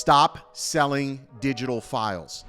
Stop selling digital files.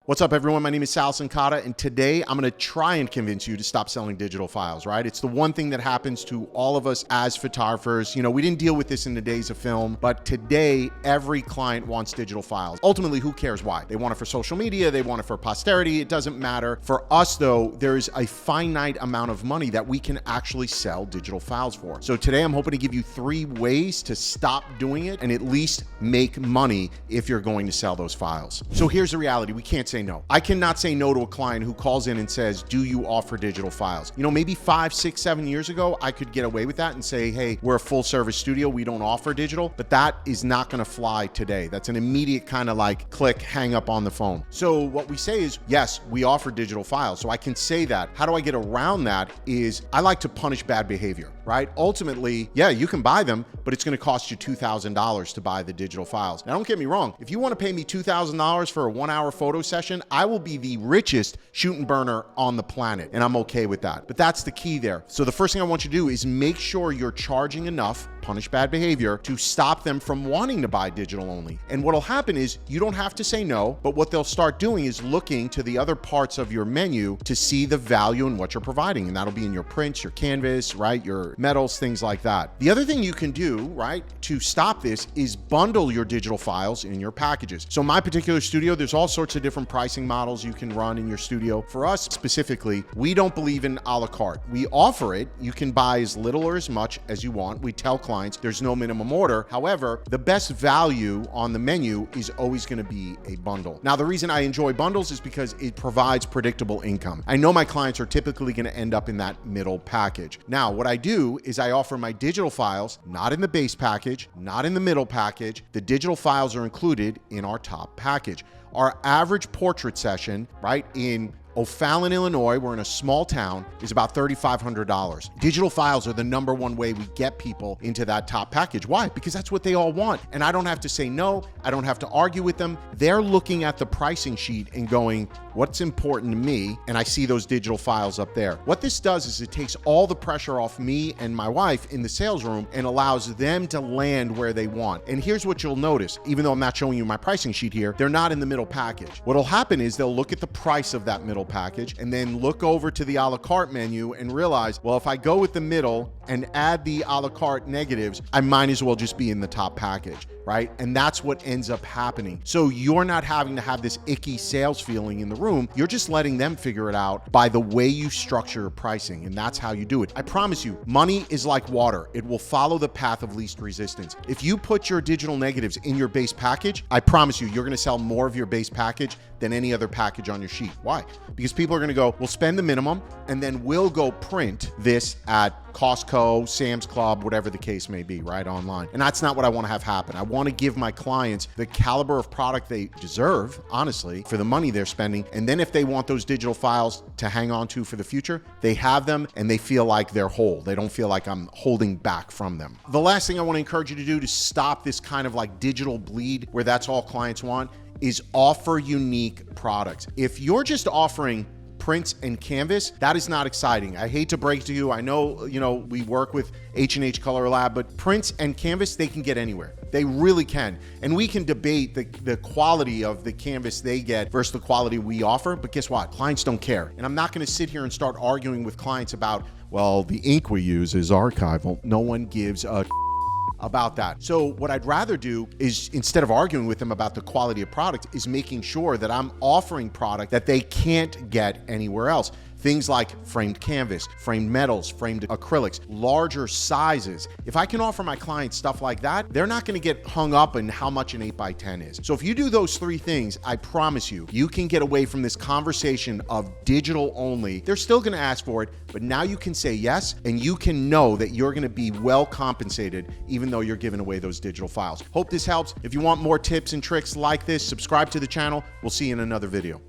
What's up, everyone? My name is Sal Sancada, and today I'm going to try and convince you to stop selling digital files, right? It's the one thing that happens to all of us as photographers. You know, we didn't deal with this in the days of film, but today every client wants digital files. Ultimately, who cares why? They want it for social media, they want it for posterity, it doesn't matter. For us, though, there is a finite amount of money that we can actually sell digital files for. So today I'm hoping to give you 3 ways to stop doing it and at least make money if you're going to sell those files. So here's the reality. We can't say no. I cannot say no to a client who calls in and says, do you offer digital files? You know, maybe 5, 6, 7 years ago, I could get away with that and say, hey, we're a full service studio. We don't offer digital, but that is not going to fly today. That's an immediate kind of like click, hang up on the phone. So what we say is, yes, we offer digital files. So I can say that. How do I get around that is I like to punish bad behavior, right? Ultimately, yeah, you can buy them, but it's going to cost you $2,000 to buy the digital files. Now, don't get me wrong. If you want to pay me $2,000 for a 1-hour photo session, I will be the richest shoot and burner on the planet, and I'm okay with that. But that's the key there. So the first thing I want you to do is make sure you're charging enough, punish bad behavior, to stop them from wanting to buy digital only. And what'll happen is you don't have to say no, but what they'll start doing is looking to the other parts of your menu to see the value in what you're providing. And that'll be in your prints, your canvas, right? Your metals, things like that. The other thing you can do, right, to stop this is bundle your digital files in your packages. So my particular studio, there's all sorts of different pricing models you can run in your studio. For us specifically, we don't believe in a la carte. We offer it. You can buy as little or as much as you want. We tell clients there's no minimum order. However, the best value on the menu is always going to be a bundle. Now, the reason I enjoy bundles is because it provides predictable income. I know my clients are typically going to end up in that middle package. Now, what I do is I offer my digital files, not in the base package, not in the middle package. The digital files are included in our top package. Our average portrait session, right, in O'Fallon, Illinois, we're in a small town, is about $3,500. Digital files are the #1 way we get people into that top package. Why? Because that's what they all want. And I don't have to say no. I don't have to argue with them. They're looking at the pricing sheet and going, what's important to me? And I see those digital files up there. What this does is it takes all the pressure off me and my wife in the sales room and allows them to land where they want. And here's what you'll notice. Even though I'm not showing you my pricing sheet here, they're not in the middle package. What'll happen is they'll look at the price of that middle package and then look over to the a la carte menu and realize, well, if I go with the middle and add the a la carte negatives, I might as well just be in the top package, right? And that's what ends up happening. So you're not having to have this icky sales feeling in the room. You're just letting them figure it out by the way you structure your pricing. And that's how you do it. I promise you, money is like water. It will follow the path of least resistance. If you put your digital negatives in your base package, I promise you, you're going to sell more of your base package than any other package on your sheet. Why? Because people are going to go, we'll spend the minimum and then we'll go print this at Costco, Sam's Club, whatever the case may be, right, online. And that's not what I want to have happen. I want to give my clients the caliber of product they deserve, honestly, for the money they're spending. And then if they want those digital files to hang on to for the future, they have them and they feel like they're whole. They don't feel like I'm holding back from them. The last thing I want to encourage you to do to stop this kind of like digital bleed where that's all clients want is offer unique products. If you're just offering prints and canvas, that is not exciting. I hate to break to you. I know, we work with H&H Color Lab, but prints and canvas, they can get anywhere. They really can. And we can debate the quality of the canvas they get versus the quality we offer. But guess what? Clients don't care. And I'm not going to sit here and start arguing with clients about, well, the ink we use is archival. No one gives a about that. So what I'd rather do is, instead of arguing with them about the quality of product, is making sure that I'm offering product that they can't get anywhere else. Things like framed canvas, framed metals, framed acrylics, larger sizes. If I can offer my clients stuff like that, they're not going to get hung up in how much an 8x10 is. So if you do those 3 things, I promise you, you can get away from this conversation of digital only. They're still going to ask for it, but now you can say yes, and you can know that you're going to be well compensated, even though you're giving away those digital files. Hope this helps. If you want more tips and tricks like this, subscribe to the channel. We'll see you in another video.